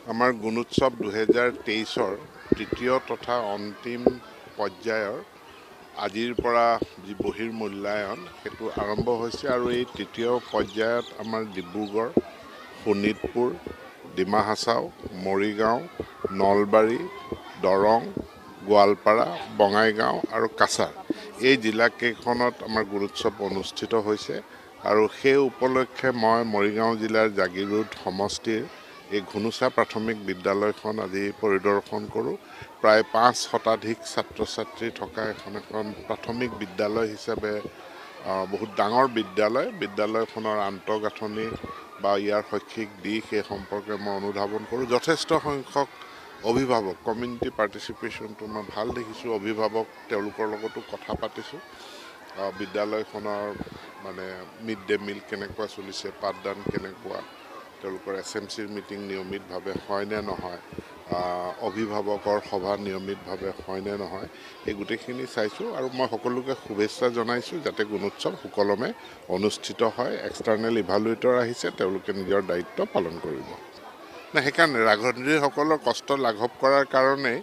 আমাৰ গুণোৎসৱ 2023-ৰ তৃতীয় তথা অন্তিম পৰ্যায়ৰ আজিৰ পৰা যি বহিৰ্মূল্যায়ন সেইটো আৰম্ভ হৈছে আৰু এই তৃতীয় পৰ্যায়ত আমাৰ ডিব্ৰুগড়, শোণিতপুৰ, ডিমা হাছাও, মৰিগাঁও, নলবাৰী, দৰং, গোৱালপাৰা, বঙাইগাঁও আৰু কাছাৰ এই জিলাকেইখনত আমাৰ গুণোৎসৱ অনুষ্ঠিত হৈছে আৰু সেই উপলক্ষে মই মৰিগাঁও জিলাৰ জাগিৰোড সমষ্টিৰ এই ঘুনুচা প্ৰাথমিক বিদ্যালয়খন আজি পৰিদৰ্শন কৰোঁ। প্ৰায় 5 শতাধিক ছাত্ৰ ছাত্ৰী থকা এখন প্ৰাথমিক বিদ্যালয় হিচাপে বহুত ডাঙৰ বিদ্যালয়খনৰ আন্তঃগাঁথনি বা ইয়াৰ শৈক্ষিক দিশ এই সম্পৰ্কে মই অনুধাৱন কৰোঁ। যথেষ্ট সংখ্যক অভিভাৱক কমিউনিটি পাৰ্টিচিপেশ্যনটো মই ভাল দেখিছোঁ। অভিভাৱক তেওঁলোকৰ লগতো কথা পাতিছোঁ। বিদ্যালয়খনৰ মানে মিড ডে মিল কেনেকুৱা চলিছে, পাঠদান কেনেকুৱা, তেওঁলোকৰ SMCৰ মিটিং নিয়মিতভাৱে হয় নে নহয়, অভিভাৱকৰ সভা নিয়মিতভাৱে হয় নে নহয়, এই গোটেইখিনি চাইছোঁ আৰু মই সকলোকে শুভেচ্ছা জনাইছোঁ যাতে গুণোৎসৱ সুকলমে অনুষ্ঠিত হয়। এক্সটাৰ্নেল ইভালুৱেটৰ আহিছে, তেওঁলোকে নিজৰ দায়িত্ব পালন কৰিব। সেইকাৰণে ৰান্ধনীসকলৰ কষ্ট লাঘৱ কৰাৰ কাৰণেই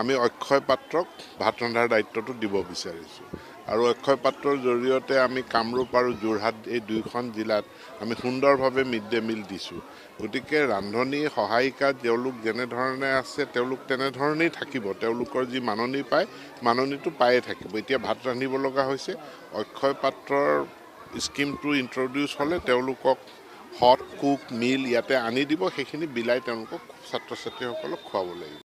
আমি অক্ষয় পাত্ৰক ভাত ৰন্ধাৰ দায়িত্বটো দিব বিচাৰিছোঁ আৰু অক্ষয় পাত্ৰৰ জৰিয়তে আমি কামৰূপ আৰু যোৰহাট এই দুয়োখন জিলাত আমি সুন্দৰভাৱে মিড ডে মিল দিছোঁ। গতিকে ৰান্ধনী সহায়িকা তেওঁলোক যেনেধৰণে আছে তেওঁলোক তেনেধৰণেই থাকিব। তেওঁলোকৰ যি মাননি পায় মাননিটো পায়ে থাকিব। এতিয়া ভাত ৰান্ধিব লগা হৈছে, অক্ষয় পাত্ৰৰ স্কিমটো ইন্ট্ৰডিউচ হ'লে তেওঁলোকক হট কুক মিল ইয়াতে আনি দিব, সেইখিনি বিলাই তেওঁলোকক ছাত্ৰ ছাত্ৰীসকলক খুৱাব লাগিব।